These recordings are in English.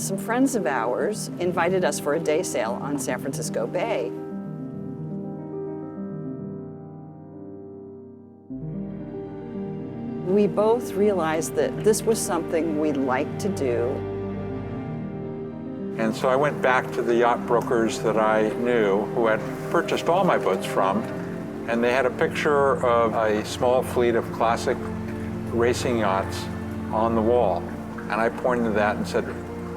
some friends of ours invited us for a day sail on San Francisco Bay. We both realized that this was something we'd like to do. And so I went back to the yacht brokers that I knew who had purchased all my boats from, and they had a picture of a small fleet of classic racing yachts on the wall. And I pointed to that and said,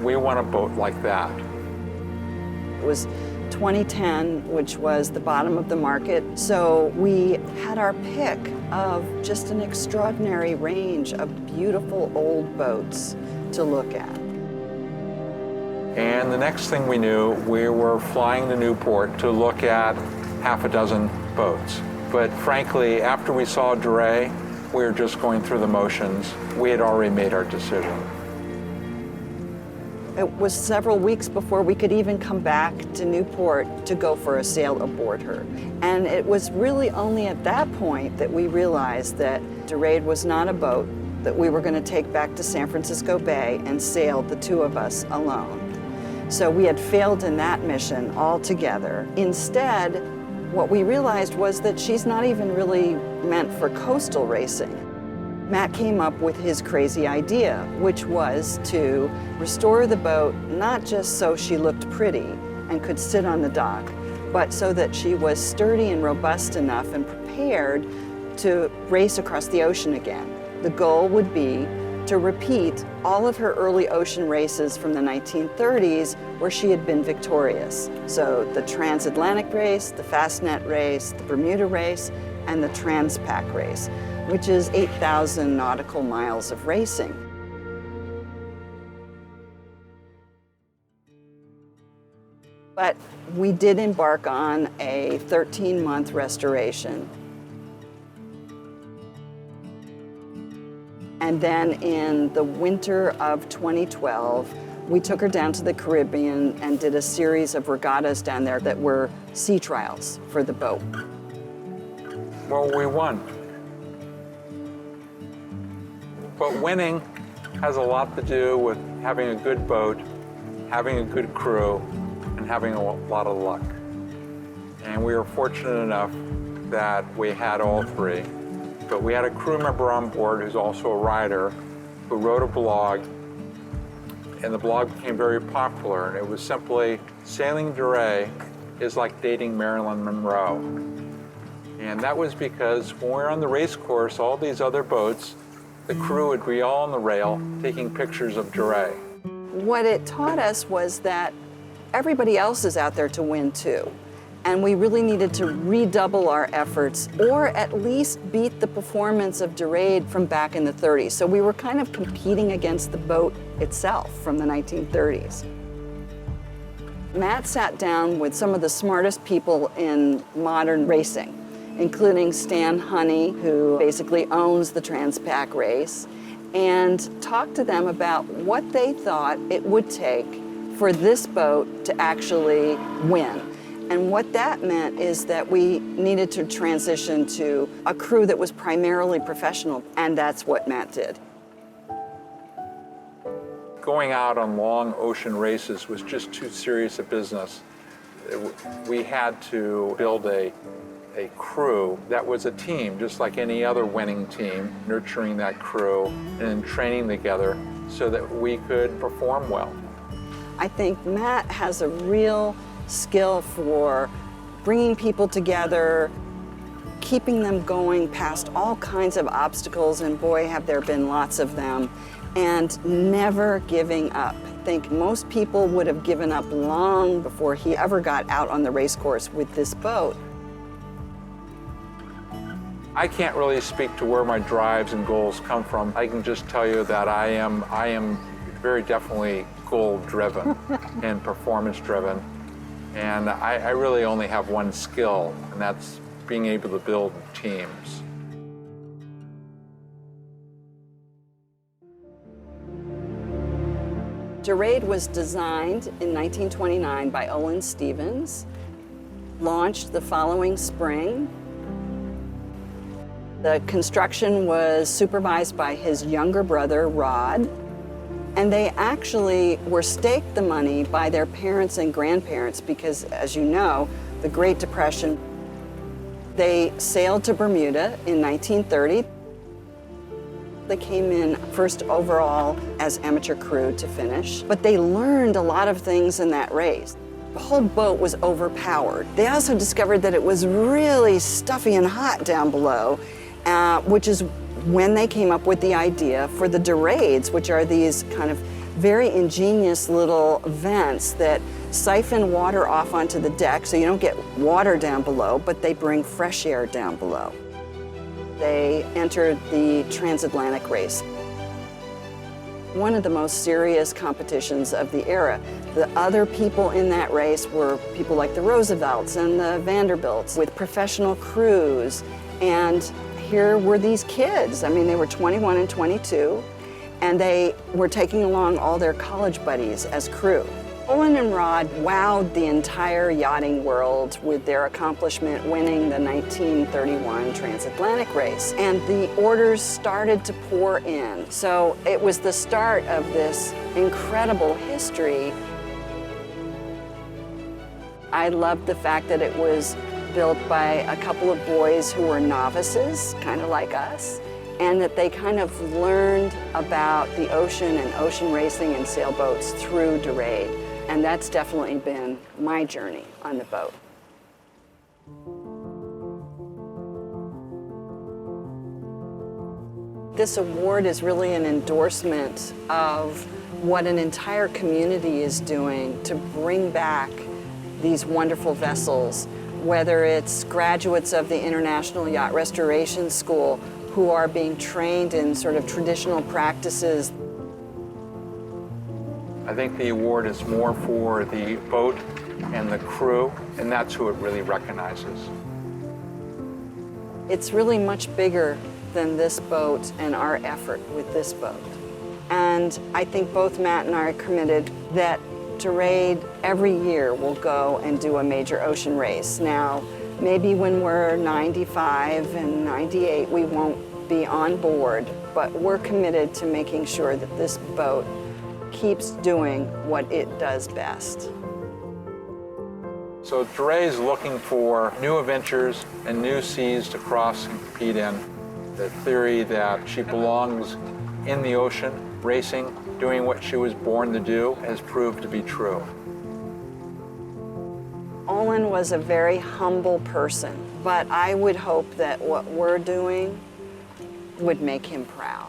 we want a boat like that. It was 2010, which was the bottom of the market, so we had our pick of just an extraordinary range of beautiful old boats to look at. And the next thing we knew, we were flying to Newport to look at half a dozen boats. But frankly, after we saw Dorade, we were just going through the motions. We had already made our decision. It was several weeks before we could even come back to Newport to go for a sail aboard her. And it was really only at that point that we realized that Dorade was not a boat that we were going to take back to San Francisco Bay and sail the two of us alone. So we had failed in that mission altogether. Instead, what we realized was that she's not even really meant for coastal racing. Matt came up with his crazy idea, which was to restore the boat not just so she looked pretty and could sit on the dock, but so that she was sturdy and robust enough and prepared to race across the ocean again. The goal would be to repeat all of her early ocean races from the 1930s where she had been victorious. So the Transatlantic race, the Fastnet race, the Bermuda race, and the TransPac race, which is 8,000 nautical miles of racing. But we did embark on a 13-month restoration. And then in the winter of 2012, we took her down to the Caribbean and did a series of regattas down there that were sea trials for the boat. Well, we won. But winning has a lot to do with having a good boat, having a good crew, and having a lot of luck. And we were fortunate enough that we had all three. But we had a crew member on board who's also a rider who wrote a blog, and the blog became very popular. And it was simply, sailing Dorade is like dating Marilyn Monroe. And that was because when we were on the race course, all these other boats, the crew would be all on the rail taking pictures of Dorade. What it taught us was that everybody else is out there to win too. And we really needed to redouble our efforts, or at least beat the performance of Dorade from back in the 30s. So we were kind of competing against the boat itself from the 1930s. Matt sat down with some of the smartest people in modern racing, including Stan Honey, who basically owns the TransPac race, and talked to them about what they thought it would take for this boat to actually win. And what that meant is that we needed to transition to a crew that was primarily professional, and that's what Matt did. Going out on long ocean races was just too serious a business. We had to build a crew that was a team, just like any other winning team, nurturing that crew and training together so that we could perform well. I think Matt has a real skill for bringing people together, keeping them going past all kinds of obstacles, and boy, have there been lots of them, and never giving up. I think most people would have given up long before he ever got out on the race course with this boat. I can't really speak to where my drives and goals come from. I can just tell you that I am very definitely goal-driven and performance-driven. And I really only have one skill, and that's being able to build teams. Dorade was designed in 1929 by Olin Stephens, launched the following spring. The construction was supervised by his younger brother, Rod, And they actually were staked the money by their parents and grandparents because, as you know, the Great Depression, they sailed to Bermuda in 1930. They came in first overall as amateur crew to finish, but they learned a lot of things in that race. The whole boat was overpowered. They also discovered that it was really stuffy and hot down below, which is when they came up with the idea for the Dorades, which are these kind of very ingenious little vents that siphon water off onto the deck so you don't get water down below, but they bring fresh air down below. They entered the Transatlantic race, one of the most serious competitions of the era. The other people in that race were people like the Roosevelts and the Vanderbilts with professional crews, and here were these kids. I mean, they were 21 and 22, and they were taking along all their college buddies as crew. Olin and Rod wowed the entire yachting world with their accomplishment winning the 1931 Transatlantic race, and the orders started to pour in. So it was the start of this incredible history. I loved the fact that it was built by a couple of boys who were novices, kind of like us, and that they kind of learned about the ocean and ocean racing and sailboats through Dorade. And that's definitely been my journey on the boat. This award is really an endorsement of what an entire community is doing to bring back these wonderful vessels, whether it's graduates of the International Yacht Restoration School who are being trained in sort of traditional practices. I think the award is more for the boat and the crew, and that's who it really recognizes. It's really much bigger than this boat and our effort with this boat. And I think both Matt and I are committed that Dorade every year will go and do a major ocean race. Now, maybe when we're 95 and 98, we won't be on board, but we're committed to making sure that this boat keeps doing what it does best. So Dorade is looking for new adventures and new seas to cross and compete in. The theory that she belongs in the ocean, racing, doing what she was born to do, has proved to be true. Olin was a very humble person, but I would hope that what we're doing would make him proud.